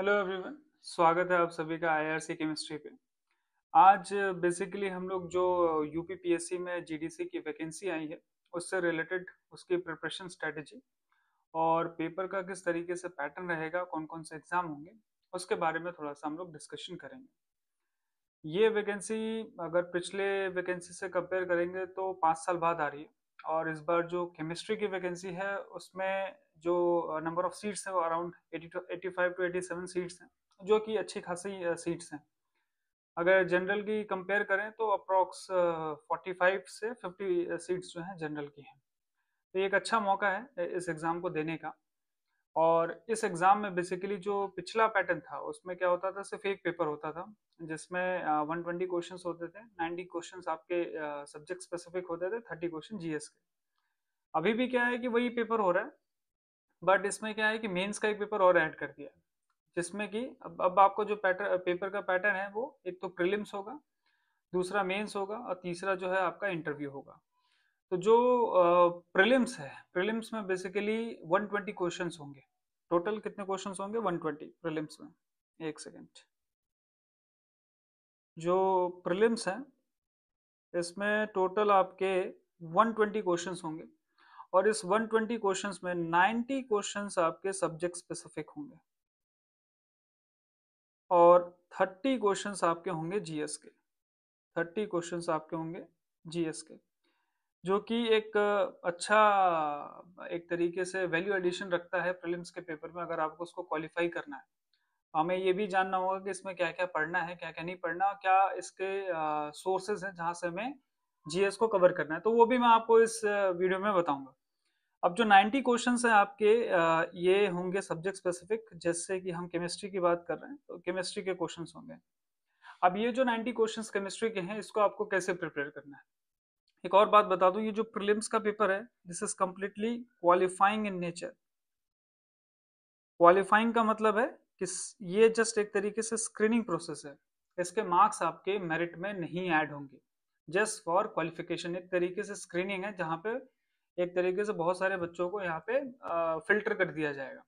Hello everyone. स्वागत है आप सभी का आईआरसी केमिस्ट्री पे। आज बेसिकली हम लोग जो यूपीपीएससी में जीडीसी की वैकेंसी आई है उससे रिलेटेड उसकी प्रिपरेशन स्ट्रेटेजी और पेपर का किस तरीके से पैटर्न रहेगा, कौन कौन से एग्जाम होंगे, उसके बारे में थोड़ा सा हम लोग डिस्कशन करेंगे। ये वैकेंसी अगर पिछले वैकेंसी से कंपेयर करेंगे तो 5 साल बाद आ रही है और इस बार जो केमिस्ट्री की वैकेंसी है उसमें जो नंबर ऑफ सीट्स है वो अराउंड 85 टू 87 सीट्स हैं, जो कि अच्छी खासी सीट्स हैं। अगर जनरल की कंपेयर करें तो अप्रोक्स 45 से 50 सीट्स जो हैं जनरल की हैं। तो ये एक अच्छा मौका है इस एग्ज़ाम को देने का। और इस एग्ज़ाम में बेसिकली जो पिछला पैटर्न था उसमें क्या होता था, सिर्फ एक पेपर होता था जिसमें 120 क्वेश्चंस होते थे। 90 क्वेश्चंस आपके सब्जेक्ट स्पेसिफिक होते थे, 30 क्वेश्चन जीएस के। अभी भी क्या है कि वही पेपर हो रहा है, बट इसमें क्या है कि मेंस का एक पेपर और ऐड कर दिया है, जिसमें कि अब आपको जो पैटर्न पेपर का पैटर्न है वो एक तो प्रीलिम्स होगा, दूसरा मेंस होगा और तीसरा जो है आपका इंटरव्यू होगा। तो जो प्रीलिम्स है, प्रीलिम्स में बेसिकली 120 क्वेश्चंस होंगे। टोटल कितने क्वेश्चंस होंगे? 120 प्रीलिम्स में। एक सेकेंड। जो प्रीलिम्स है इसमें टोटल आपके 120 क्वेश्चंस होंगे और इस 120 क्वेश्चंस में 90 क्वेश्चंस आपके सब्जेक्ट स्पेसिफिक होंगे और 30 क्वेश्चंस आपके होंगे जीएस के। 30 क्वेश्चंस आपके होंगे जीएस के, जो कि एक अच्छा एक तरीके से वैल्यू एडिशन रखता है प्रीलिम्स के पेपर में, अगर आपको उसको क्वालिफाई करना है। हमें ये भी जानना होगा कि इसमें क्या क्या पढ़ना है, क्या क्या नहीं पढ़ना, क्या इसके सोर्सेज हैं जहाँ से हमें जीएस को कवर करना है, तो वो भी मैं आपको इस वीडियो में बताऊंगा। अब जो 90 क्वेश्चंस हैं आपके, ये होंगे सब्जेक्ट स्पेसिफिक। जैसे कि हम केमिस्ट्री की बात कर रहे हैं तो केमिस्ट्री के क्वेश्चंस होंगे। अब ये जो 90 क्वेश्चंस केमिस्ट्री के हैं, इसको आपको कैसे प्रिपेयर करना है। एक और बात बता दूं, ये जो प्रीलिम्स का पेपर है this is completely qualifying in nature. Qualifying का मतलब है कि ये जस्ट एक तरीके से स्क्रीनिंग प्रोसेस है। इसके मार्क्स आपके मेरिट में नहीं ऐड होंगे, जस्ट फॉर क्वालिफिकेशन। एक तरीके से स्क्रीनिंग है जहाँ पे एक तरीके से बहुत सारे बच्चों को यहाँ पे फिल्टर कर दिया जाएगा।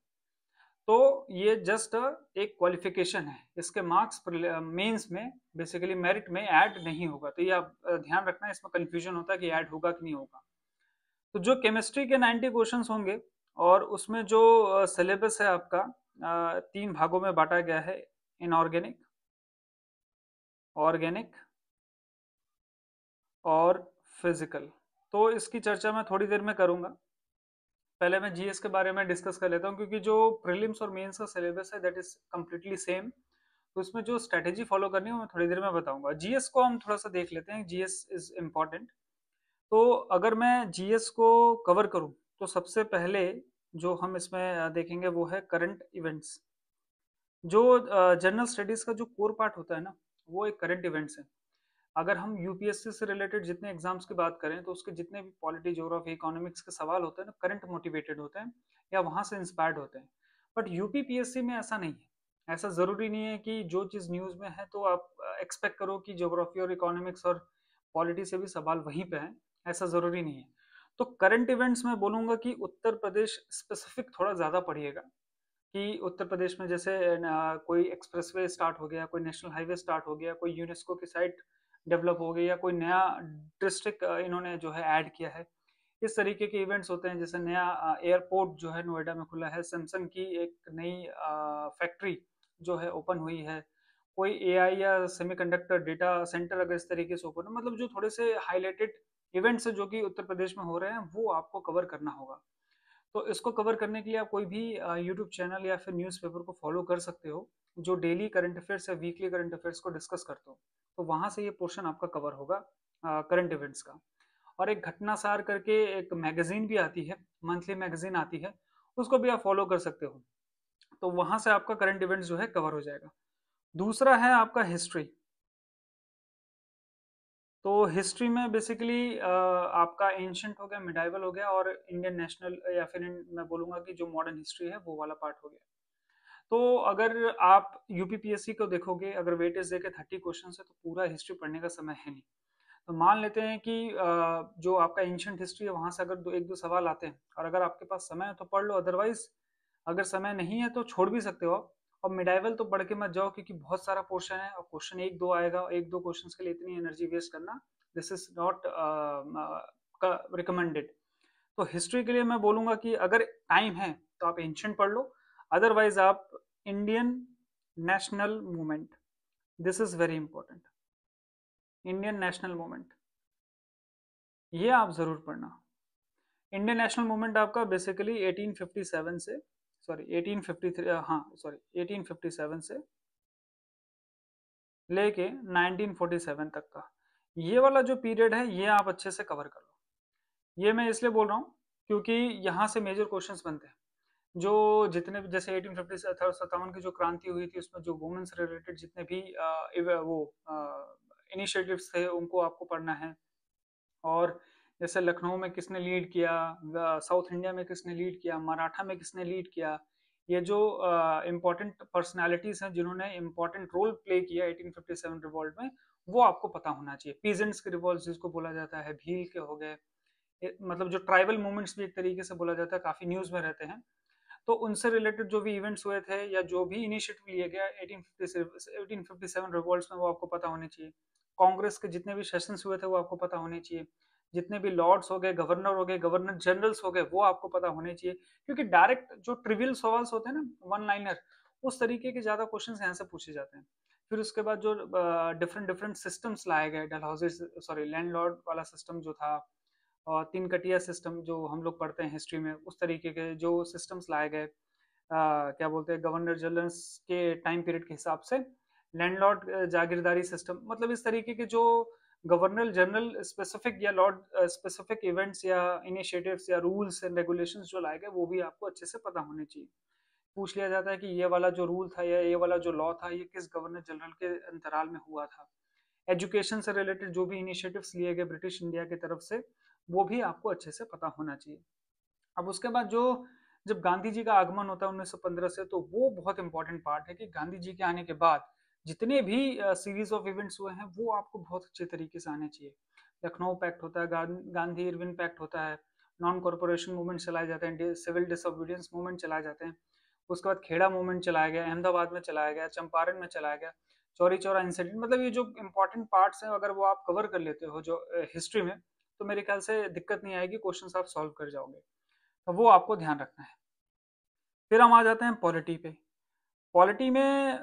तो ये जस्ट एक क्वालिफिकेशन है, इसके मार्क्स मेंस में बेसिकली मेरिट में ऐड नहीं होगा। तो ये आप ध्यान रखना, इसमें कंफ्यूजन होता है कि ऐड होगा कि नहीं होगा। तो जो केमिस्ट्री के 90 क्वेश्चंस होंगे और उसमें जो सिलेबस है आपका, 3 भागों में बांटा गया है। इनऑर्गेनिक, ऑर्गेनिक और फिजिकल। तो इसकी चर्चा मैं थोड़ी देर में करूंगा। पहले मैं जीएस के बारे में डिस्कस कर लेता हूँ, क्योंकि जो प्रीलिम्स और मेंस का सिलेबस है दैट इज कम्प्लीटली सेम। तो उसमें जो स्ट्रेटेजी फॉलो करनी है वो मैं थोड़ी देर में बताऊंगा। जीएस को हम थोड़ा सा देख लेते हैं, जीएस इज इम्पॉर्टेंट। तो अगर मैं जीएस को कवर करूं तो सबसे पहले जो हम इसमें देखेंगे वो है करंट इवेंट्स। जो जनरल स्टडीज का जो कोर पार्ट होता है ना, वो एक करंट इवेंट्स है। अगर हम यूपीएससी से रिलेटेड जितने एग्जाम्स की बात करें तो उसके जितने भी पॉलिटी, ज्योग्राफी, इकोनॉमिक्स के सवाल होते हैं ना, करंट मोटिवेटेड होते हैं या वहां से इंस्पायर्ड होते हैं। बट यूपीपीएससी में ऐसा नहीं है। ऐसा जरूरी नहीं है कि जो चीज न्यूज में है तो आप एक्सपेक्ट करो कि ज्योग्राफी और इकोनॉमिक्स और पॉलिटी से भी सवाल वहीं पे हैं। ऐसा जरूरी नहीं है। तो करंट इवेंट्स में बोलूंगा कि उत्तर प्रदेश स्पेसिफिक थोड़ा ज्यादा पढ़िएगा। कि उत्तर प्रदेश में जैसे कोई एक्सप्रेसवे स्टार्ट हो गया, कोई नेशनल हाईवे स्टार्ट हो गया, कोई यूनेस्को की साइट डेवलप हो गई, या कोई नया डिस्ट्रिक्ट इन्होंने जो है ऐड किया है। इस तरीके के इवेंट्स होते हैं। जैसे नया एयरपोर्ट जो है नोएडा में खुला है, सैमसंग की एक नई फैक्ट्री जो है ओपन हुई है, कोई एआई या सेमीकंडक्टर डेटा सेंटर अगर इस तरीके से ओपन है, मतलब जो थोड़े से हाईलाइटेड इवेंट्स जो कि उत्तर प्रदेश में हो रहे हैं वो आपको कवर करना होगा। तो इसको कवर करने के लिए आप कोई भी यूट्यूब चैनल या फिर न्यूज़पेपर को फॉलो कर सकते हो, जो डेली करंट अफेयर्स या वीकली करंट अफेयर्स को डिस्कस करते हो। तो वहां से ये पोर्शन आपका कवर होगा करंट इवेंट्स का। और एक घटनासार करके एक मैगजीन भी आती है, मंथली मैगजीन आती है, उसको भी आप फॉलो कर सकते हो। तो वहां से आपका करंट इवेंट्स जो है कवर हो जाएगा। दूसरा है आपका हिस्ट्री। तो हिस्ट्री में बेसिकली आपका एंशंट हो गया, मिडाइवल हो गया, और इंडियन नेशनल या फिर मैं बोलूंगा कि जो मॉडर्न हिस्ट्री है वो वाला पार्ट हो गया। तो अगर आप यूपीपीएससी को देखोगे, अगर वेटेज देके 30 क्वेश्चन है तो पूरा हिस्ट्री पढ़ने का समय है नहीं। तो मान लेते हैं कि जो आपका एंशंट हिस्ट्री है वहां से अगर एक दो सवाल आते हैं और अगर आपके पास समय है तो पढ़ लो, अदरवाइज अगर समय नहीं है तो छोड़ भी सकते हो आप। और मिडाइवल तो पढ़ के मत जाओ क्योंकि बहुत सारा पोर्शन है और क्वेश्चन एक दो आएगा, एक दो क्वेश्चन के लिए इतनी एनर्जी वेस्ट करना दिस इज नॉट रिकमेंडेड। तो हिस्ट्री के लिए मैं बोलूंगा कि अगर टाइम है तो आप एंशियंट पढ़ लो, अदरवाइज आप Indian national movement, this is very important, Indian national movement ये आप जरूर पढ़ना। इंडियन नेशनल मूवमेंट आपका बेसिकली 1857 से, सॉरी 1853, हाँ सॉरी 1857 से लेके 1947 तक का ये वाला जो पीरियड है ये आप अच्छे से कवर कर लो। ये मैं इसलिए बोल रहा हूँ क्योंकि यहाँ से मेजर क्वेश्चंस बनते हैं। जो जितने भी जैसे 1857 की जो क्रांति हुई थी उसमें जो वुमेन से रिलेटेड जितने भी वो इनिशिएटिव्स थे उनको आपको पढ़ना है। और जैसे लखनऊ में किसने लीड किया, साउथ इंडिया में किसने लीड किया, मराठा में किसने लीड किया, ये जो इम्पोर्टेंट पर्सनालिटीज हैं जिन्होंने इम्पोर्टेंट रोल प्ले किया 1857 रिवॉल्ट में, वो आपको पता होना चाहिए। पीजेंट्स के रिवॉल्ट जिसको बोला जाता है, भील के हो गए, मतलब जो ट्राइबल मूवमेंट्स भी एक तरीके से बोला जाता है, काफी न्यूज में रहते हैं। तो उनसे रिलेटेड जो भी इवेंट्स हुए थे या जो भी इनिशिएटिव लिया गया 1857 रिवॉल्ट्स में, वो आपको पता होने चाहिए। कांग्रेस के जितने भी सेशंस हुए थे वो आपको पता होने चाहिए। जितने भी लॉर्ड्स हो गए, गवर्नर हो गए, गवर्नर जनरल्स हो गए, वो आपको पता होने चाहिए। क्योंकि डायरेक्ट जो ट्रिवियल सवाल होते हैं ना, वन लाइनर, उस तरीके के ज्यादा क्वेश्चन यहाँ से पूछे जाते हैं। फिर उसके बाद जो डिफरेंट डिफरेंट सिस्टम्स लाए गए, डलहौजी सॉरी लैंडलॉर्ड वाला सिस्टम जो था, और तीन कटिया सिस्टम जो हम लोग पढ़ते हैं हिस्ट्री में, उस तरीके के जो सिस्टम्स लाए गए, क्या बोलते हैं, गवर्नर जनरल के टाइम पीरियड के हिसाब से लैंडलॉर्ड जागीरदारी सिस्टम, मतलब इस तरीके के जो गवर्नर जनरल स्पेसिफिक या लॉर्ड स्पेसिफिक इवेंट्स या इनिशिएटिव्स या रूल्स एंड रेगुलेशंस जो लाए गए, वो भी आपको अच्छे से पता होने चाहिए। पूछ लिया जाता है कि ये वाला जो रूल था या ये वाला जो लॉ था, ये किस गवर्नर जनरल के अंतराल में हुआ था। एजुकेशन से रिलेटेड जो भी इनिशिएटिव्स लिए गए ब्रिटिश इंडिया की तरफ से, वो भी आपको अच्छे से पता होना चाहिए। अब उसके बाद जो जब गांधी जी का आगमन होता है 1915 से, तो वो बहुत इंपॉर्टेंट पार्ट है कि गांधी जी के आने के बाद जितने भी सीरीज ऑफ इवेंट्स हुए हैं वो आपको बहुत अच्छे तरीके से आने चाहिए। लखनऊ पैक्ट होता है, गांधी इरविन पैक्ट होता है, नॉन कॉर्पोरेशन मूवमेंट चलाए जाते हैं, सिविल डिसोबीडियंस मूवमेंट चलाए जाते हैं। उसके बाद खेड़ा मूवमेंट चलाया गया, अहमदाबाद में चलाया गया, चंपारण में चलाया गया, चौरी चौरा इंसिडेंट, मतलब ये जो इंपॉर्टेंट पार्ट्स हैं अगर वो आप कवर कर लेते हो जो हिस्ट्री में, तो मेरे ख्याल से दिक्कत नहीं आएगी, क्वेश्चंस आप सॉल्व कर जाओगे। तो वो आपको ध्यान रखना है। फिर हम आ जाते हैं पॉलिटी पे। पॉलिटी में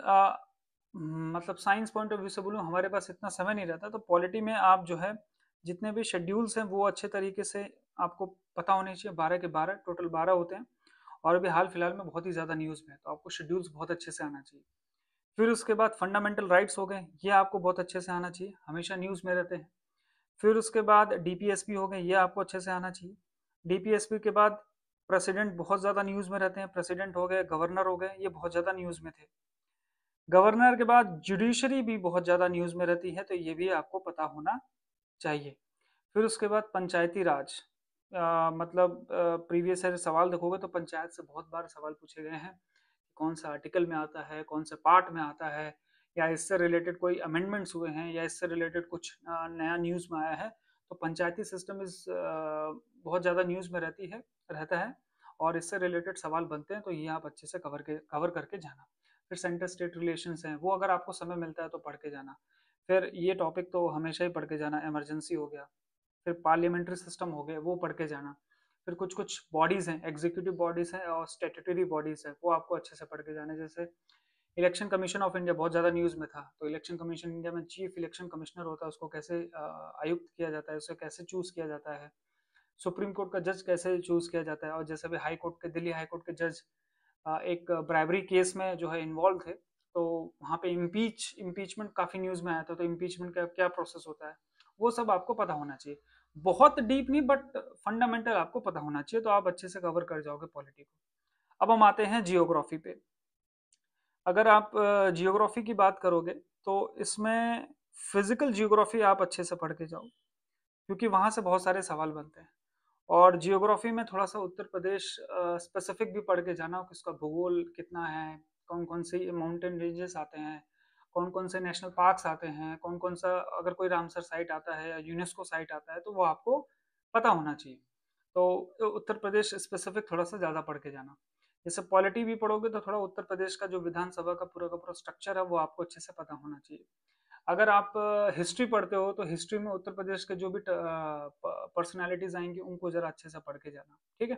मतलब साइंस पॉइंट ऑफ व्यू से बोलूँ, हमारे पास इतना समय नहीं रहता, तो पॉलिटी में आप जो है जितने भी शेड्यूल्स हैं वो अच्छे तरीके से आपको पता होने चाहिए। 12 के 12 टोटल 12 होते हैं, और अभी हाल फिलहाल में बहुत ही ज़्यादा न्यूज़ में है, तो आपको शेड्यूल्स बहुत अच्छे से आना चाहिए। फिर उसके बाद फंडामेंटल राइट्स हो गए, ये आपको बहुत अच्छे से आना चाहिए, हमेशा न्यूज़ में रहते हैं। फिर उसके बाद डीपीएसपी हो गए, ये आपको अच्छे से आना चाहिए। डीपीएसपी के बाद प्रेसिडेंट बहुत ज़्यादा न्यूज़ में रहते हैं, प्रेसिडेंट हो गए, गवर्नर हो गए, ये बहुत ज़्यादा न्यूज़ में थे। गवर्नर के बाद जुडिशरी भी बहुत ज़्यादा न्यूज़ में रहती है, तो ये भी आपको पता होना चाहिए। फिर उसके बाद पंचायती राज, मतलब प्रीवियस ईयर सवाल देखोगे तो पंचायत से बहुत बार सवाल पूछे गए हैं, कौन सा आर्टिकल में आता है, कौन से पार्ट में आता है, या इससे रिलेटेड कोई अमेंडमेंट्स हुए हैं, या इससे रिलेटेड कुछ नया न्यूज़ में आया है। तो पंचायती सिस्टम इस बहुत ज़्यादा न्यूज़ में रहता है, और इससे रिलेटेड सवाल बनते हैं, तो ये आप अच्छे से कवर करके जाना। फिर सेंटर स्टेट रिलेशंस हैं, वो अगर आपको समय मिलता है तो पढ़ के जाना। फिर ये टॉपिक तो हमेशा ही पढ़ के जाना, इमरजेंसी हो गया। फिर पार्लियामेंट्री सिस्टम हो गए, वो पढ़ के जाना। फिर कुछ कुछ बॉडीज हैं, एग्जीक्यूटिव बॉडीज हैं और स्टेटूटरी बॉडीज हैं, वो आपको अच्छे से पढ़ के जाना। जैसे इलेक्शन कमीशन ऑफ इंडिया बहुत ज़्यादा न्यूज़ में था, तो इलेक्शन कमीशन इंडिया में चीफ इलेक्शन कमिश्नर होता है, उसको कैसे आयुक्त किया जाता है, उसे कैसे चूज किया जाता है, सुप्रीम कोर्ट का जज कैसे चूज किया जाता है, और जैसे भी हाई कोर्ट के, दिल्ली हाई कोर्ट के जज एक ब्राइबरी केस में जो है इन्वॉल्व थे, तो वहाँ पे इम्पीचमेंट काफ़ी न्यूज़ में आया था, तो इम्पीचमेंट का क्या प्रोसेस होता है, वो सब आपको पता होना चाहिए। बहुत डीप नहीं, बट फंडामेंटल आपको पता होना चाहिए, तो आप अच्छे से कवर कर जाओगे पॉलिटी को। अब हम आते हैं जियोग्राफी पे। अगर आप जियोग्राफी की बात करोगे तो इसमें फिजिकल जियोग्राफी आप अच्छे से पढ़ के जाओ, क्योंकि वहाँ से बहुत सारे सवाल बनते हैं। और जियोग्राफी में थोड़ा सा उत्तर प्रदेश स्पेसिफिक भी पढ़ के जाना कि उसका भूगोल कितना है, कौन कौन से माउंटेन रेंजेस आते हैं, कौन कौन से नेशनल पार्क्स आते हैं, कौन कौन सा अगर कोई रामसर साइट आता है या यूनेस्को साइट आता है तो वो आपको पता होना चाहिए। तो उत्तर प्रदेश स्पेसिफिक थोड़ा सा ज़्यादा पढ़ के जाना। जैसे पॉलिटी भी पढ़ोगे तो थोड़ा उत्तर प्रदेश का जो विधानसभा का पूरा स्ट्रक्चर है वो आपको अच्छे से पता होना चाहिए। अगर आप हिस्ट्री पढ़ते हो तो हिस्ट्री में उत्तर प्रदेश के जो भी पर्सनालिटीज आएंगी उनको जरा अच्छे से पढ़ के जाना, ठीक है।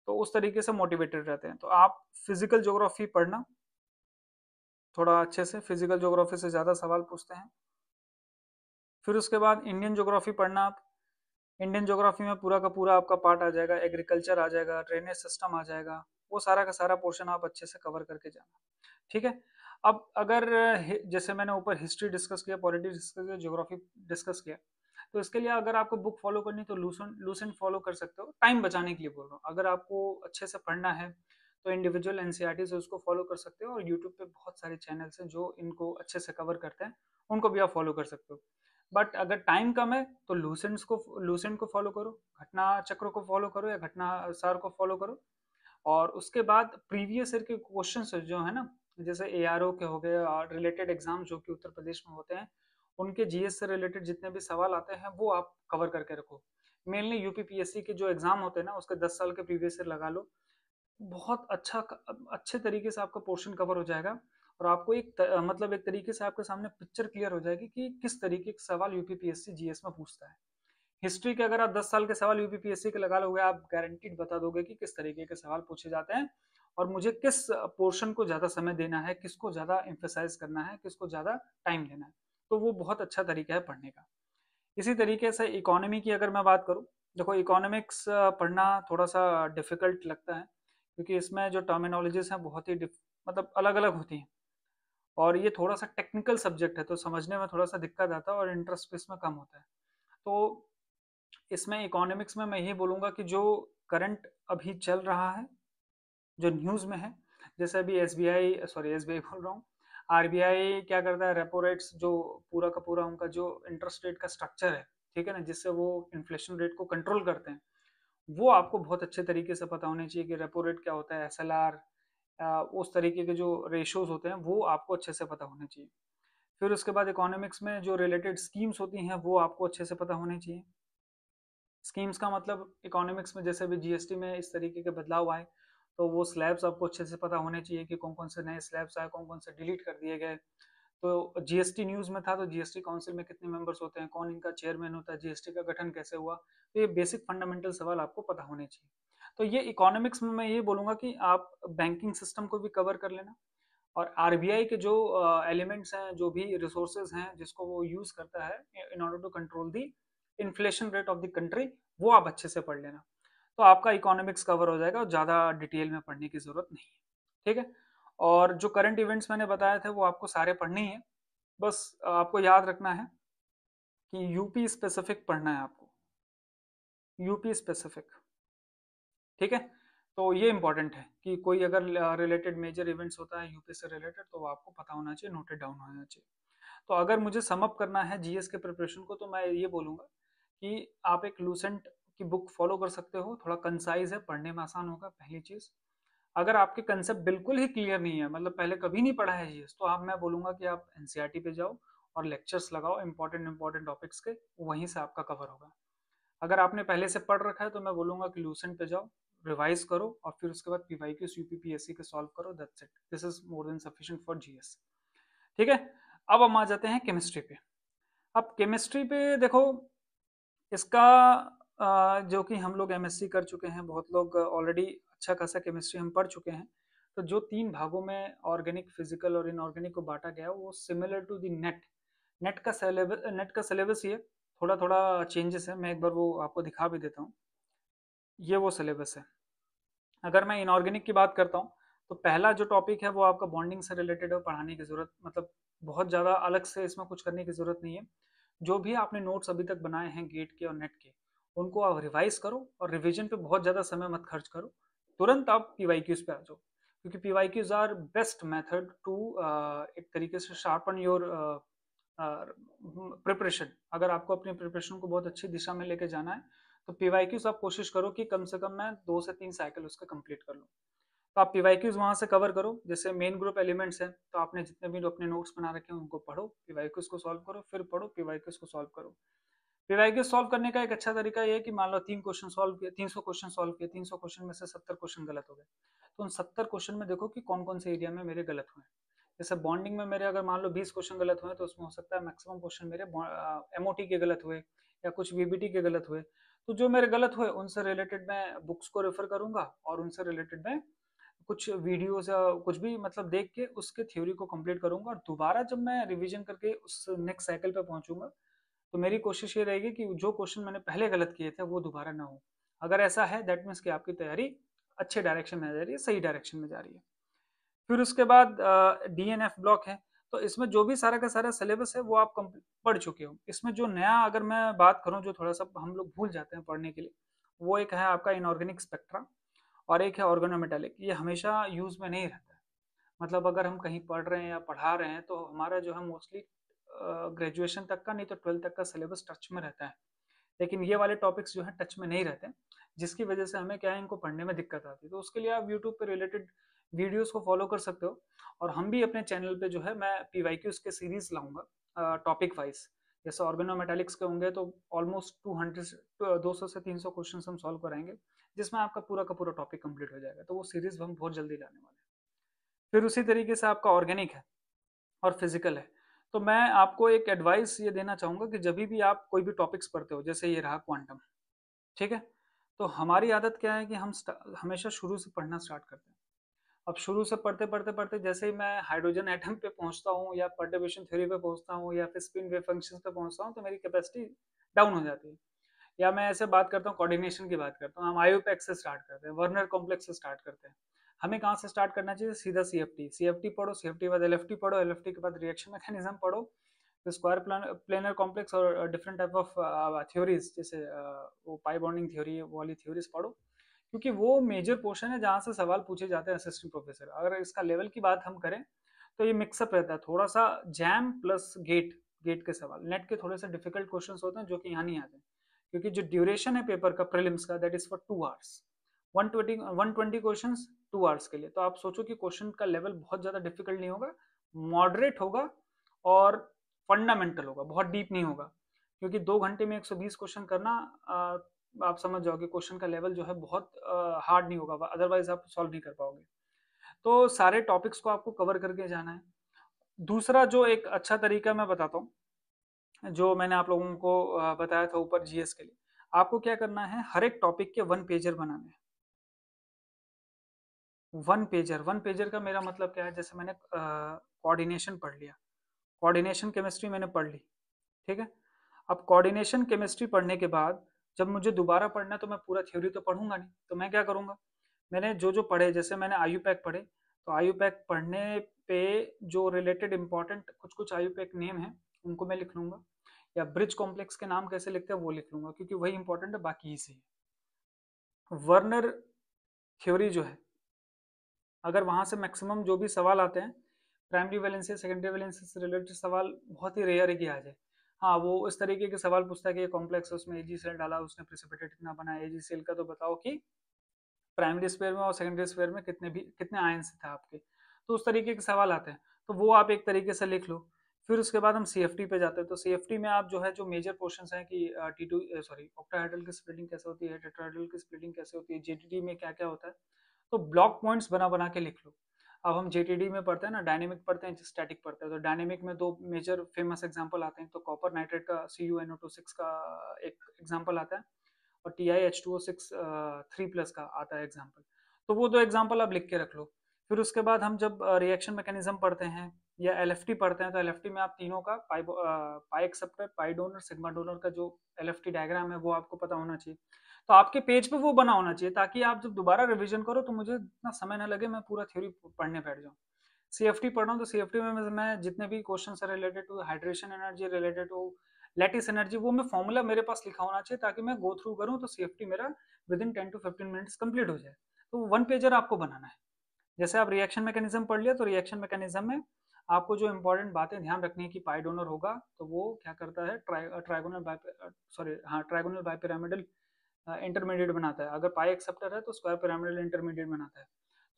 तो उस तरीके से मोटिवेटेड रहते हैं। तो आप फिजिकल ज्योग्राफी पढ़ना थोड़ा अच्छे से, फिजिकल ज्योग्राफी से ज्यादा सवाल पूछते हैं। फिर उसके बाद इंडियन ज्योग्राफी पढ़ना आप। इंडियन ज्योग्राफी में पूरा का पूरा आपका पार्ट आ जाएगा, एग्रीकल्चर आ जाएगा, ड्रेनेज सिस्टम आ जाएगा, वो सारा का सारा पोर्शन आप अच्छे से कवर करके जाना, ठीक है। अब अगर जैसे मैंने ऊपर हिस्ट्री डिस्कस किया, पॉलिटी डिस्कस किया, ज्योग्राफी डिस्कस किया, तो इसके लिए अगर आपको बुक फॉलो करनी तो लूसेंट फॉलो कर सकते हो, टाइम बचाने के लिए बोल रहा हूँ। अगर आपको अच्छे से पढ़ना है तो इंडिविजुअल एनसीईआरटी से उसको फॉलो कर सकते हो, और यूट्यूब पे बहुत सारे चैनल्स हैं जो इनको अच्छे से कवर करते हैं, उनको भी आप फॉलो कर सकते हो। बट अगर टाइम कम है तो लूसेंट को फॉलो करो, घटना चक्र को फॉलो करो, या घटना सार को फॉलो करो। और उसके बाद प्रीवियस ईयर के क्वेश्चन जो है ना, जैसे एआरओ के हो गए और रिलेटेड एग्जाम जो कि उत्तर प्रदेश में होते हैं, उनके जीएस से रिलेटेड जितने भी सवाल आते हैं वो आप कवर करके रखो। मेनली यूपीपीएससी के जो एग्जाम होते हैं ना, उसके 10 साल के प्रीवियस ईयर लगा लो, बहुत अच्छे तरीके से आपका पोर्शन कवर हो जाएगा। और आपको मतलब एक तरीके से आपके सामने पिक्चर क्लियर हो जाएगी कि किस तरीके के सवाल यूपीपीएससी जीएस में पूछता है। हिस्ट्री के अगर आप 10 साल के सवाल यूपीपीएससी के लगा लोगे, आप गारंटीड बता दोगे कि किस तरीके के सवाल पूछे जाते हैं, और मुझे किस पोर्शन को ज्यादा समय देना है, किसको ज्यादा एम्फेसाइज करना है, किसको ज्यादा टाइम देना है। तो वो बहुत अच्छा तरीका है पढ़ने का। इसी तरीके से इकोनॉमी की अगर मैं बात करूं, देखो इकोनॉमिक्स पढ़ना थोड़ा सा डिफिकल्ट लगता है, क्योंकि इसमें जो टर्मिनोलॉजीज हैं बहुत ही मतलब अलग अलग होती हैं, और ये थोड़ा सा टेक्निकल सब्जेक्ट है, तो समझने में थोड़ा सा दिक्कत आता है और इंटरेस्ट भी इसमें कम होता है। तो इसमें इकोनॉमिक्स में मैं यही बोलूंगा कि जो करंट अभी चल रहा है, जो न्यूज में है, जैसे अभी एसबीआई बोल रहा हूँ, आरबीआई क्या करता है, रेपो रेट्स जो पूरा का पूरा उनका जो इंटरेस्ट रेट का स्ट्रक्चर है, ठीक है ना, जिससे वो इन्फ्लेशन रेट को कंट्रोल करते हैं, वो आपको बहुत अच्छे तरीके से पता होने चाहिए कि रेपो रेट क्या होता है, एसएलआर, उस तरीके के जो रेशियोज होते हैं वो आपको अच्छे से पता होने चाहिए। फिर उसके बाद इकोनॉमिक्स में जो रिलेटेड स्कीम्स होती हैं वो आपको अच्छे से पता होने चाहिए। स्कीम्स का मतलब इकोनॉमिक्स में जैसे भी जीएसटी में इस तरीके के बदलाव आए, तो वो स्लैब्स आपको अच्छे से पता होने चाहिए कि कौन कौन से नए स्लैब्स आए, कौन कौन से डिलीट कर दिए गए। तो जीएसटी न्यूज में था, तो जीएसटी काउंसिल में कितने मेंबर्स होते हैं, कौन इनका चेयरमैन होता है, जीएसटी का गठन कैसे हुआ, तो ये बेसिक फंडामेंटल सवाल आपको पता होने चाहिए। तो ये इकोनॉमिक्स में मैं ये बोलूंगा कि आप बैंकिंग सिस्टम को भी कवर कर लेना, और आरबीआई के जो एलिमेंट्स हैं, जो भी रिसोर्सेज हैं जिसको वो यूज करता है in order to control the inflation rate of the country, वो आप अच्छे से पढ़ लेना। तो आपका इकोनॉमिक्स कवर हो जाएगा और ज़्यादा डिटेल में पढ़ने की ज़रूरत नहीं है, ठीक है। और जो करंट इवेंट्स मैंने बताए थे वो आपको सारे पढ़ने ही है। बस आपको याद रखना है कि यूपी स्पेसिफिक पढ़ना है आपको, यूपी स्पेसिफिक, ठीक है। तो ये इंपॉर्टेंट है कि कोई अगर रिलेटेड मेजर इवेंट्स होता है यूपी से रिलेटेड, तो वो आपको पता होना चाहिए, नोटेड डाउन होना चाहिए। तो अगर मुझे समअप करना है जीएस के प्रिपरेशन को, तो मैं ये बोलूंगा कि आप एक लूसेंट की बुक फॉलो कर सकते हो, थोड़ा कंसाइज है, पढ़ने में आसान होगा, पहली चीज। अगर आपके कंसेप्ट बिल्कुल ही क्लियर नहीं है, मतलब पहले कभी नहीं पढ़ा है जीएस, तो आप मैं बोलूंगा कि आप एनसीईआरटी पे जाओ और लेक्चर्स लगाओ इंपॉर्टेंट टॉपिक्स के, वहीं से आपका कवर होगा। अगर आपने पहले से पढ़ रखा है तो मैं बोलूंगा कि लूसेंट पे जाओ, रिवाइज करो, और फिर उसके बाद पीवाईक्यूज यूपीपीएससी के सॉल्व करो, that's it, this is more than sufficient for GS, ठीक है। अब हम आ जाते हैं केमिस्ट्री पे। अब केमिस्ट्री पे देखो, इसका जो कि हम लोग एमएससी कर चुके हैं, बहुत लोग ऑलरेडी अच्छा खासा केमिस्ट्री हम पढ़ चुके हैं। तो जो 3 भागों में ऑर्गेनिक, फिजिकल और इनऑर्गेनिक को बांटा गया है, वो similar to the NET. NET का सिलेबस ये थोड़ा थोड़ा चेंजेस है, मैं एक बार वो आपको दिखा भी देता हूँ। ये वो सिलेबस है। अगर मैं इनऑर्गेनिक की बात करता हूँ, तो पहला जो टॉपिक है वो आपका बॉन्डिंग से रिलेटेड है, पढ़ाने की जरूरत मतलब बहुत ज़्यादा अलग से इसमें कुछ करने की जरूरत नहीं है। जो भी आपने नोट्स अभी तक बनाए हैं गेट के और नेट के, उनको आप रिवाइज करो, और रिवीजन पे बहुत ज़्यादा समय मत खर्च करो, तुरंत आप पीवाईक्यूज पे आ जाओ, क्योंकि PYQs are best method to एक तरीके से शार्पन योर प्रिपरेशन। अगर आपको अपनी प्रिपरेशन को बहुत अच्छी दिशा में लेके जाना है, तो पीवाईक्यूज आप कोशिश करो कि कम से कम मैं 2 से 3 साइकिल उसके कंप्लीट कर लूँ। तो आप पीवाईक्यूज वहाँ से कवर करो, जैसे मेन ग्रुप एलिमेंट्स हैं, तो आपने जितने भी अपने नोट्स बना रखे हैं उनको पढ़ो, पीवाईक्यूज को सॉल्व करो, फिर पढ़ो, पीवाईक्यूज को सॉल्व करो। पीवाईक्यू सॉल्व करने का एक अच्छा तरीका ये है कि मान लो 300 क्वेश्चन सॉल्व किए, 300 क्वेश्चन में से 70 क्वेश्चन गलत हो गए, तो उन 70 क्वेश्चन में देखो कि कौन कौन से एरिया में मेरे गलत हुए। जैसे बॉन्डिंग में मेरे अगर मान लो 20 क्वेश्चन गलत हुए तो उसमें हो सकता है मैक्सिमम क्वेश्चन मेरे एमओटी के गलत हुए या कुछ वीबीटी के गलत हुए। तो जो मेरे गलत हुए उनसे रिलेटेड मैं बुक्स को रेफर करूंगा और उनसे रिलेटेड मैं कुछ वीडियोस या कुछ भी मतलब देख के उसके थ्योरी को कंप्लीट करूंगा, और दोबारा जब मैं रिवीजन करके उस नेक्स्ट साइकिल पे पहुंचूंगा तो मेरी कोशिश ये रहेगी कि जो क्वेश्चन मैंने पहले गलत किए थे वो दोबारा ना हो। अगर ऐसा है दैट मीन्स कि आपकी तैयारी अच्छे डायरेक्शन में जा रही है, सही डायरेक्शन में जा रही है। फिर उसके बाद डीएनएफ ब्लॉक है। तो इसमें जो भी सारा का सारा सिलेबस है वो आप पढ़ चुके हो। इसमें जो नया अगर मैं बात करूं जो थोड़ा सा हम लोग भूल जाते हैं पढ़ने के लिए, वो एक है आपका इनऑर्गेनिक स्पेक्ट्रा और एक है ऑर्गेनोमेटालिक। ये हमेशा यूज में नहीं रहता है। मतलब अगर हम कहीं पढ़ रहे हैं या पढ़ा रहे हैं तो हमारा जो है मोस्टली ग्रेजुएशन तक का नहीं तो 12th तक का सिलेबस टच में रहता है, लेकिन ये वाले टॉपिक्स जो है टच में नहीं रहते, जिसकी वजह से हमें क्या है इनको पढ़ने में दिक्कत आती है। तो उसके लिए आप यूट्यूब पे रिलेटेड वीडियोस को फॉलो कर सकते हो। और हम भी अपने चैनल पे जो है मैं पीवाईक्यूज के सीरीज लाऊंगा टॉपिक वाइज। जैसे ऑर्गेनोमेटालिक्स के होंगे तो ऑलमोस्ट 200 से 300 क्वेश्चन हम सॉल्व कराएंगे, जिसमें आपका पूरा का पूरा टॉपिक कंप्लीट हो जाएगा। तो वो सीरीज हम बहुत जल्दी लाने वाले हैं। फिर उसी तरीके से आपका ऑर्गेनिक है और फिजिकल है। तो मैं आपको एक एडवाइस ये देना चाहूंगा कि जब भी आप कोई भी टॉपिक्स पढ़ते हो, जैसे ये रहा क्वांटम, ठीक है, तो हमारी आदत क्या है कि हम हमेशा शुरू से पढ़ना स्टार्ट करते हैं। अब शुरू से पढ़ते पढ़ते पढ़ते जैसे ही मैं हाइड्रोजन एटम पे पहुंचता हूँ या परटर्बेशन थ्योरी पे पहुंचता हूँ या फिर स्पिन वेव फंक्शंस पे पहुंचता हूँ तो मेरी कैपेसिटी डाउन हो जाती है। या मैं ऐसे बात करता हूँ कोऑर्डिनेशन की बात करता हूँ, हम आईयूपैक से स्टार्ट करते हैं, वर्नर कॉम्प्लेक्स से स्टार्ट करते हैं। हमें कहाँ से स्टार्ट करना चाहिए? सीधा सीएफटी। सीएफटी पढ़ो, सीएफटी के बाद एलएफटी पढ़ो, एलएफटी के बाद रिएक्शन मैकेनिज्म पढ़ो, फिर स्क्वायर प्लेनर कॉम्प्लेक्स और डिफरेंट टाइप ऑफ थ्योरीज, जैसे वो पाई बॉन्डिंग थ्योरी वो वाली थ्योरीज पढ़ो, क्योंकि वो मेजर पोर्शन है जहाँ से सवाल पूछे जाते हैं असिस्टेंट प्रोफेसर। अगर इसका लेवल की बात हम करें तो ये मिक्सअप रहता है, थोड़ा सा जैम प्लस गेट, गेट के सवाल, नेट के थोड़े से डिफिकल्ट क्वेश्चंस होते हैं जो कि यहाँ नहीं आते, क्योंकि जो ड्यूरेशन है पेपर का प्रीलिम्स का that is for 2 hours, 120 question 2 hours के लिए। तो आप सोचो कि क्वेश्चन का लेवल बहुत ज्यादा डिफिकल्ट नहीं होगा, मॉडरेट होगा और फंडामेंटल होगा, बहुत डीप नहीं होगा। क्योंकि 2 घंटे में 120 क्वेश्चन करना, आप समझ जाओगे क्वेश्चन का लेवल जो है बहुत हार्ड नहीं होगा, अदरवाइज आप सॉल्व नहीं कर पाओगे। तो सारे टॉपिक्स को आपको कवर करके जाना है। दूसरा जो एक अच्छा तरीका मैं बताता हूँ, जो मैंने आप लोगों को बताया था ऊपर जीएस के लिए, आपको क्या करना है, हर एक टॉपिक के 1 पेजर बनाने हैं। 1 पेजर, 1 पेजर का मेरा मतलब क्या है, जैसे मैंने कोऑर्डिनेशन पढ़ लिया, कोऑर्डिनेशन केमिस्ट्री मैंने पढ़ ली, ठीक है। अब कोऑर्डिनेशन केमिस्ट्री पढ़ने के बाद जब मुझे दोबारा पढ़ना है तो मैं पूरा थ्योरी तो पढ़ूंगा नहीं, तो मैं क्या करूंगा, मैंने जो जो पढ़े, जैसे मैंने आईयूपैक पढ़े तो आईयूपैक पढ़ने पे जो रिलेटेड इंपॉर्टेंट कुछ कुछ आईयूपैक नेम है उनको मैं लिख लूंगा, या ब्रिज कॉम्प्लेक्स के नाम कैसे लिखते हैं वो लिख लूंगा, क्योंकि वही इंपॉर्टेंट है, बाकी ही सही है। वर्नर थ्योरी जो है, अगर वहां से मैक्सिमम जो भी सवाल आते हैं प्राइमरी वैलेंसी सेकेंडरी वैलेंसी से रिलेटेड सवाल, बहुत ही रेयर है कि आ जाए। हाँ, वो इस तरीके के सवाल पूछता है कि ये कॉम्प्लेक्स है, उसमें एजी सेल डाला, उसने प्रेसिपिटेट इतना बनाया, एजी सेल का तो बताओ कि प्राइमरी स्फीयर में और सेकेंडरी स्फीयर में कितने आयंस थे आपके। तो उस तरीके के सवाल आते हैं, तो वो आप एक तरीके से लिख लो। फिर उसके बाद हम सीएफटी पे जाते हैं। तो सीएफटी में आप जो है जो मेजर पोर्शंस हैं कि टी टू सॉरी ऑक्टाहेड्रल की स्प्लिटिंग कैसे होती है, टेट्राहेड्रल की स्प्लिटिंग कैसे होती है, जेटीडी में क्या क्या होता है, तो ब्लॉक पॉइंट्स बना बना के लिख लो। अब हम जेटीडी में पढ़ते हैं ना, डायनेमिक पढ़ते हैं, स्टैटिक पढ़ते हैं। तो डायनेमिक में 2 मेजर फेमस एग्जांपल आते हैं, तो कॉपर नाइट्रेट का CuNO2 6 का एक एग्जांपल आता है, और TiH2O6 3+ का आता है एग्जांपल। तो वो 2 एग्जांपल आप लिख के रख लो। फिर उसके बाद हम जब रिएक्शन मैकेनिज्म पढ़ते हैं या एलएफटी पढ़ते हैं, तो एलएफटी में आप तीनों का पाई acceptor, pi donor, sigma donor का जो एलएफटी डायग्राम है वो आपको पता होना चाहिए। तो आपके पेज पे वो बना होना चाहिए, ताकि आप जब दोबारा रिवीजन करो तो मुझे इतना समय ना लगे, मैं पूरा थ्योरी पढ़ने बैठ जाऊँ। सीएफटी पढ़ रहा हूँ तो सीएफटी में मैं जितने भी क्वेश्चन है related to hydration energy, related to lattice energy, वो मैं फॉर्मूला मेरे पास लिखा होना चाहिए, ताकि मैं गो थ्रू करूँ तो सीएफटी मेरा with in 10 to 15 minutes complete हो जाए। तो 1 पेजर आपको बनाना है। जैसे आप रिएक्शन मैकेनिज्म पढ़ लिया, तो रिएक्शन मैकेनिज्म में आपको जो इंपॉर्टेंट बातें ध्यान रखनी है कि पाई डोनर होगा तो वो क्या करता है, ट्राइगोनल बाइपिरामिडल इंटरमीडिएट बनाता है। अगर पाई एक्सेप्टर है तो स्क्वायर पिरामिडल इंटरमीडिएट बनाता है।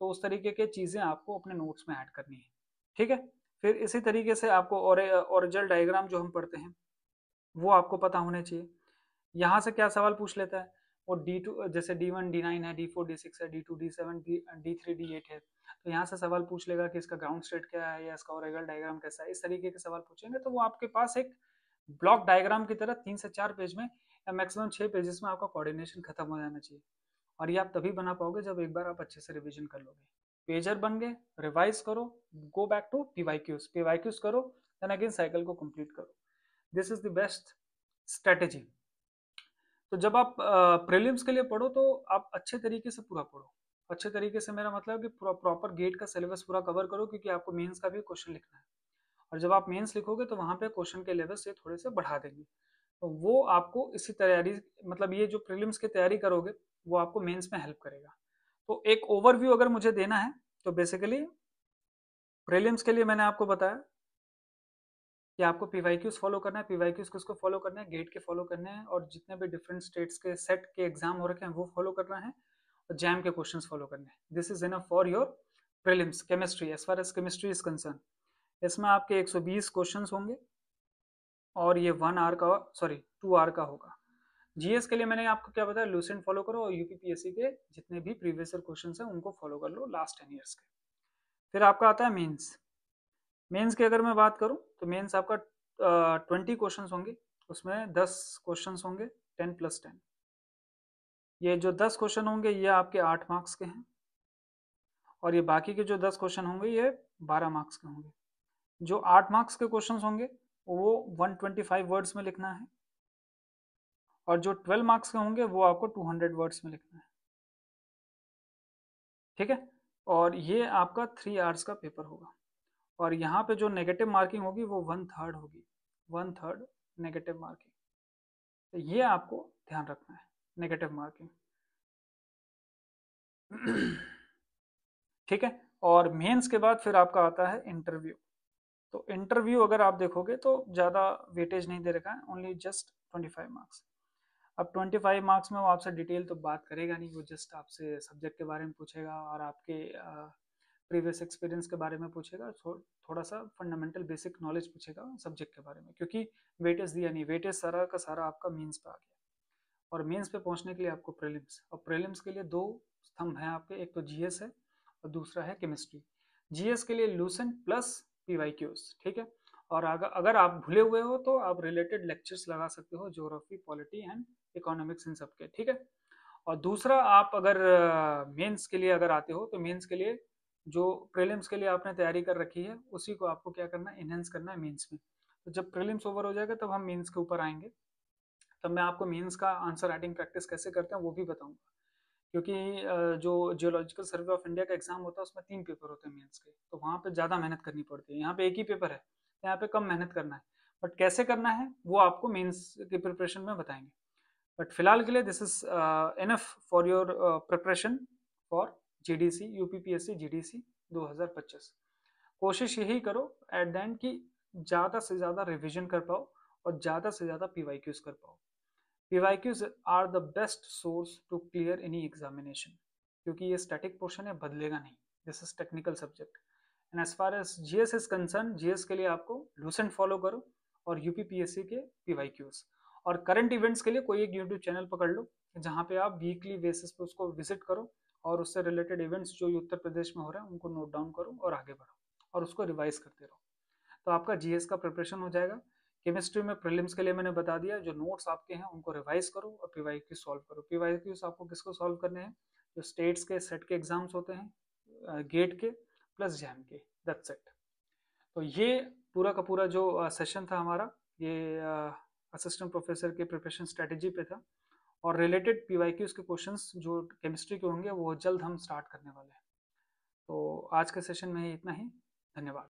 तो उस तरीके की चीजें आपको अपने नोट्स में ऐड करनी है, ठीक है। फिर इसी तरीके से आपको ओरिजिनल डायग्राम जो हम पढ़ते हैं वो आपको पता होने चाहिए। यहाँ से क्या सवाल पूछ लेता है वो D2, जैसे D1 D9 है, D4 D6 है, D2 D7 D3 D8 है, तो यहाँ से सवाल पूछ लेगा कि इसका ग्राउंड स्टेट क्या है या इसका ओरेगल डायग्राम कैसा है, इस तरीके के सवाल पूछेंगे। तो वो आपके पास एक ब्लॉक डायग्राम की तरह 3 से 4 पेज में या मैक्सिमम 6 पेजेस में आपका कोऑर्डिनेशन खत्म हो जाना चाहिए। और ये आप तभी बना पाओगे जब एक बार आप अच्छे से रिवीजन कर लोगे। पेजर बन गए, रिवाइज करो, गो बैक टू पीवाईक्यूज करो, देन अगेन साइकिल को कंप्लीट करो। This is the best strategy. तो जब आप प्रीलिम्स के लिए पढ़ो तो आप अच्छे तरीके से पूरा पढ़ो। अच्छे तरीके से मेरा मतलब है कि पूरा प्रॉपर गेट का सिलेबस पूरा कवर करो, क्योंकि आपको मेंस का भी क्वेश्चन लिखना है। और जब आप मेंस लिखोगे तो वहाँ पे क्वेश्चन के लेवल से थोड़े से बढ़ा देंगे, तो वो आपको इसी तैयारी, मतलब ये जो प्रीलिम्स की तैयारी करोगे वो आपको मेंस में हेल्प करेगा। तो एक ओवरव्यू अगर मुझे देना है तो बेसिकली प्रीलिम्स के लिए मैंने आपको बताया कि आपको पीवाईक्यूज फॉलो करना है, पीवाईक्यूज किसको फॉलो करना है, गेट के फॉलो करने हैं, और जितने भी डिफरेंट स्टेट्स के सेट के एग्जाम हो रखे हैं वो फॉलो करना है, और जैम के क्वेश्चंस फॉलो करने हैं। This is enough for your prelims chemistry, as far as chemistry is concern. इसमें आपके 120 क्वेश्चंस होंगे और ये 1 आवर का, सॉरी 2 आवर का होगा। जीएस के लिए मैंने आपको क्या बताया, लूसेंट फॉलो करो और यूपीपीएससी के जितने भी प्रीवियस ईयर क्वेश्चंस हैं उनको फॉलो कर लो लास्ट 10 ईयर्स के। फिर आपका आता है मेंस। मेंस की अगर मैं बात करूं तो मेंस आपका 20 क्वेश्चन होंगे, उसमें 10 क्वेश्चन होंगे 10+10। ये जो 10 क्वेश्चन होंगे ये आपके 8 मार्क्स के हैं, और ये बाकी के जो 10 क्वेश्चन होंगे ये 12 मार्क्स के होंगे। जो 8 मार्क्स के क्वेश्चन होंगे वो 125 वर्ड्स में लिखना है, और जो 12 मार्क्स के होंगे वो आपको 200 वर्ड्स में लिखना है। ठीक है, और ये आपका 3 आवर्स का पेपर होगा। और यहाँ पे जो नेगेटिव मार्किंग होगी वो 1/3 होगी, 1/3 नेगेटिव मार्किंग। तो ये आपको ध्यान रखना है, नेगेटिव मार्किंग। ठीक है, और मेंस के बाद फिर आपका आता है इंटरव्यू। तो इंटरव्यू अगर आप देखोगे तो ज़्यादा वेटेज नहीं दे रखा है, ओनली जस्ट 25 मार्क्स। अब 25 मार्क्स में वो आपसे डिटेल तो बात करेगा नहीं, वो जस्ट आपसे सब्जेक्ट के बारे में पूछेगा और आपके प्रीवियस एक्सपीरियंस के बारे में पूछेगा, थोड़ा सा फंडामेंटल बेसिक नॉलेज पूछेगा सब्जेक्ट के बारे में, क्योंकि वेटेज दिया नहीं, वेटेज सारा का सारा आपका मीन्स पे आ गया। और मेंस पे पहुंचने के लिए आपको प्रीलिम्स, और प्रीलिम्स के लिए 2 स्तंभ हैं आपके, एक तो जीएस है और दूसरा है केमिस्ट्री। जीएस के लिए लूसेंट प्लस पीवाईक्यूज, ठीक है। और अगर आप भूले हुए हो तो आप रिलेटेड लेक्चर्स लगा सकते हो, ज्योग्राफी, पॉलिटी एंड इकोनॉमिक्स, इन सबके, ठीक है। और दूसरा, आप अगर मेंस के लिए अगर आते हो तो मेंस के लिए जो प्रीलिम्स के लिए आपने तैयारी कर रखी है उसी को आपको क्या करना है, इनहेंस करना है मेंस में। तो जब प्रीलिम्स ओवर हो जाएगा तब हम मेंस के ऊपर आएंगे, तब मैं आपको मेंस का आंसर राइटिंग प्रैक्टिस कैसे करते हैं वो भी बताऊंगा। क्योंकि जो जियोलॉजिकल सर्वे ऑफ इंडिया का एग्जाम होता है उसमें 3 पेपर होते हैं मेंस के, तो वहाँ पे ज़्यादा मेहनत करनी पड़ती है। यहाँ पे एक ही पेपर है तो यहाँ पे कम मेहनत करना है, बट कैसे करना है वो आपको मेंस की प्रिपरेशन में बताएंगे। बट फिलहाल के लिए this is enough for your preparation for GDC, UPPSC GDC 2025। कोशिश यही करो एट द एंड कि ज़्यादा से ज़्यादा रिविजन कर पाओ और ज़्यादा से ज़्यादा पीवाईक्यूज कर पाओ। PYQs are the best source to clear any examination, क्योंकि ये स्टैटिक पोर्शन है, बदलेगा नहीं। This is technical subject. And as far as GS is concern, GS के लिए आपको लूसेंट फॉलो करो और यूपीपीएससी के पीवाईक्यूज। और करंट इवेंट्स के लिए कोई एक यूट्यूब चैनल पकड़ लो जहाँ पे आप वीकली बेसिस पे उसको विजिट करो और उससे रिलेटेड इवेंट्स जो उत्तर प्रदेश में हो रहे हैं उनको नोट डाउन करो और आगे बढ़ो और उसको रिवाइज करते रहो। तो आपका जीएस का प्रिपरेशन हो जाएगा। केमिस्ट्री में प्रीलिम्स के लिए मैंने बता दिया, जो नोट्स आपके हैं उनको रिवाइज करो और पीवाईक्यू सॉल्व करो। पीवाईक्यू आपको किसको सॉल्व करने हैं, जो स्टेट्स के सेट के एग्जाम्स होते हैं, गेट के प्लस जैम के, दैट्स इट। तो ये पूरा का पूरा जो सेशन था हमारा, ये असिस्टेंट प्रोफेसर के प्रिपरेशन स्ट्रेटेजी पे था, और रिलेटेड पीवाईक्यूज के क्वेश्चंस जो केमिस्ट्री के होंगे वो जल्द हम स्टार्ट करने वाले हैं। तो आज के सेशन में इतना ही, धन्यवाद।